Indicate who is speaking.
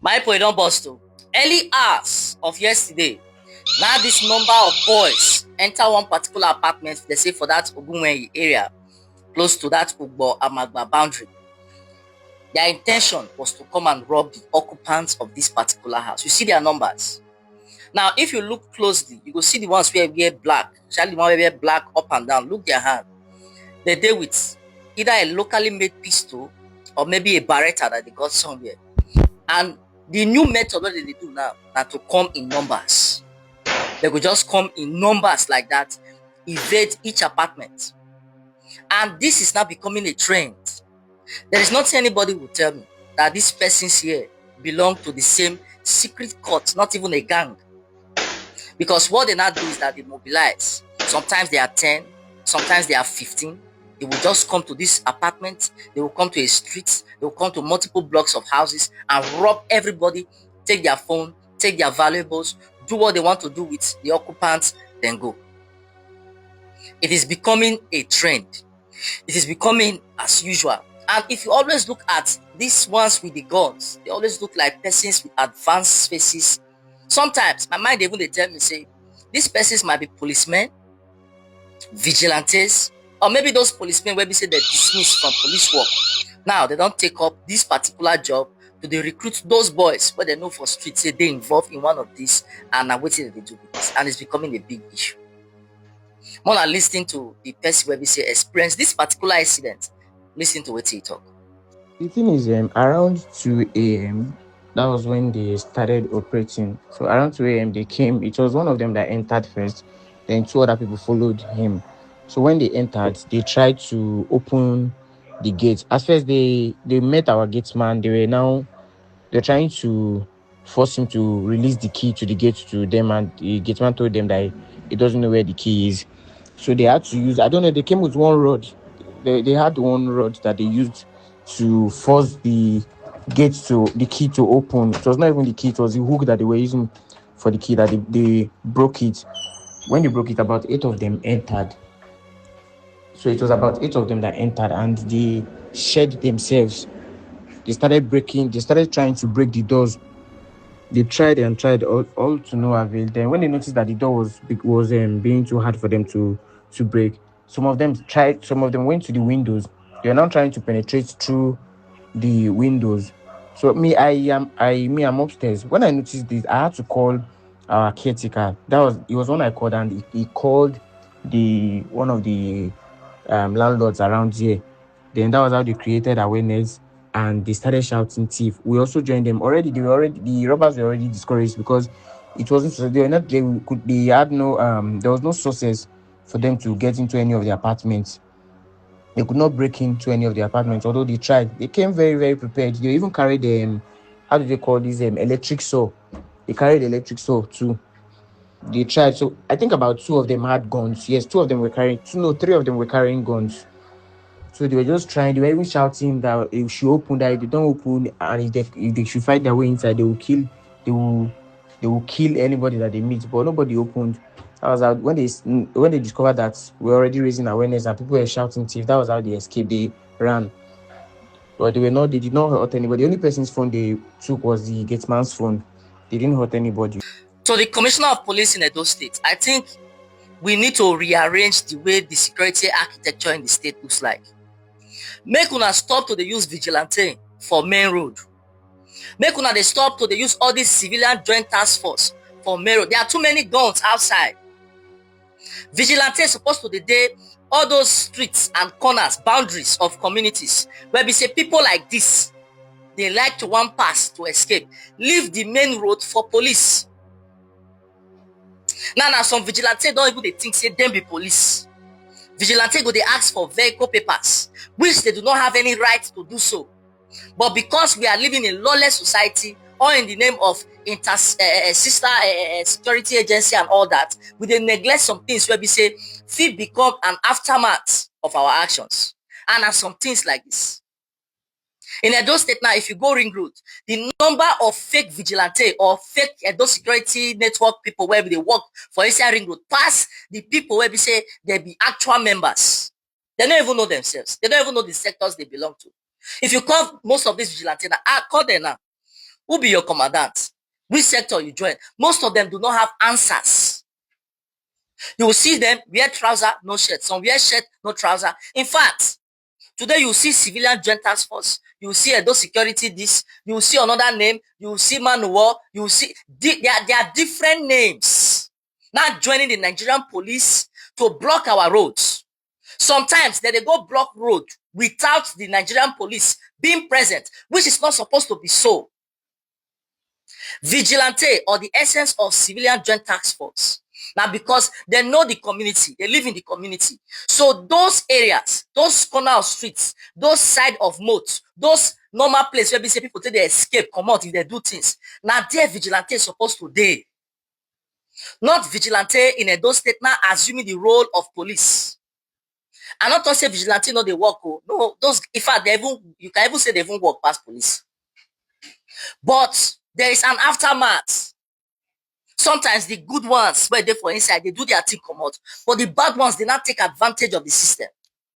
Speaker 1: My boy don't bust too. Early hours of yesterday, now this number of boys enter one particular apartment, they say for that Ogunweyi area, close to that Ugbo Amagba boundary. Their intention was to come and rob the occupants of this particular house. You see their numbers. Now, if you look closely, you will see the ones where wear black, especially the one where wear black up and down. Look their hand. They deal with either a locally made pistol or maybe a Beretta that they got somewhere. And the new method that they do now na to come in numbers. They could just come in numbers like that, evade each apartment. And this is now becoming a trend. There is nothing anybody will tell me that these persons here belong to the same secret court, not even a gang. Because what they now do is that they mobilize. Sometimes they are 10, sometimes they are 15. They will just come to this apartment, they will come to a street, they will come to multiple blocks of houses and rob everybody, take their phone, take their valuables, do what they want to do with the occupants, then go. It is becoming a trend. It is becoming as usual. And if you always look at these ones with the guns, they always look like persons with advanced faces. Sometimes my mind even they tell me, say, these persons might be policemen, vigilantes, or maybe those policemen where we say they're dismissed from police work. Now they don't take up this particular job to they recruit those boys where they know for street, say they involved in one of these and are waiting that they do with this. And it's becoming a big issue. More than listening to the person where we say experience this particular incident, listen to what he talk.
Speaker 2: The thing is, around 2 a.m., that was when they started operating. So around 2 a.m., they came. It was one of them that entered first. Then two other people followed him. So when they entered, they tried to open the gate. At first, they met our gatesman. They're trying to force him to release the key to the gate to them, and the gateman told them that he doesn't know where the key is. So they had to use, I don't know, they came with one rod. They had one rod that they used to force the key to open. It was not even the key, it was the hook that they were using for the key that they broke it. When they broke it, about 8 of them entered. So it was about 8 of them that entered, and they shed themselves. They started trying to break the doors. They tried and tried, all to no avail. Then when they noticed that the door was being too hard for them to break, some of them went to the windows. They are now trying to penetrate through the windows. So I'm upstairs. When I noticed this, I had to call our caretaker. It was when I called, and he called the one of the landlords around here. Then that was how they created awareness, and they started shouting thief. We also joined them. The robbers were already discouraged because it wasn't so they were not they had no there was no sources for them to get into any of the apartments. They could not break into any of the apartments, although they tried. They came very, very prepared. They even carried how do they call this electric saw? They carried electric saw too. They tried. So I think about two of them had guns. Yes, three of them were carrying guns. So they were just trying. They were even shouting that if she open, that if they don't open, and if they should fight their way inside, they will kill. They will kill anybody that they meet. But nobody opened. That was how when they discovered that we're already raising awareness and people were shouting thief. That was how they escaped. They ran, but they did not hurt anybody. The only person's phone they took was the gateman's phone. They didn't hurt anybody.
Speaker 1: So the Commissioner of Police in Edo State, I think we need to rearrange the way the security architecture in the state looks like. Make una stop to the use vigilante for main road. Make una they stop to the use all these civilian joint task force for main road. There are too many guns outside. Vigilante is supposed to the day all those streets and corners, boundaries of communities where we say people like this, they like to one pass to escape. Leave the main road for police. Now some vigilante don't even they think say them be police. Vigilante go they ask for vehicle papers, which they do not have any right to do so. But because we are living in lawless society, or in the name of sister security agency and all that, we dey neglect some things where we say fit become an aftermath of our actions. And are some things like this. In Edo State now, if you go Ring Road, the number of fake vigilante or fake Edo security network people where they work for inside Ring Road pass the people where we say they be actual members. They don't even know themselves. They don't even know the sectors they belong to. If you call most of these vigilante now, call them now. Who be your commandant? Which sector you join? Most of them do not have answers. You will see them wear trouser, no shirt. Some wear shirt, no trouser. In fact, today you will see civilian joint task force. You will see Edo security this. You will see another name. You will see man war. You will see there are different names. Now joining the Nigerian police to block our roads. Sometimes they go block road without the Nigerian police being present, which is not supposed to be so. Vigilante, or the essence of civilian joint task force. Now, because they know the community, they live in the community. So those areas, those corner of streets, those side of moats, those normal places where we say people take they escape, come out if they do things. Now, their vigilante is supposed to dey. Not vigilante in Edo State now assuming the role of police. I'm not talking say vigilante no dey work. Oh. No, those in fact they even you can even say they even work past police. But there is an aftermath. Sometimes the good ones where they for inside, they do their thing come out. But the bad ones, they not take advantage of the system.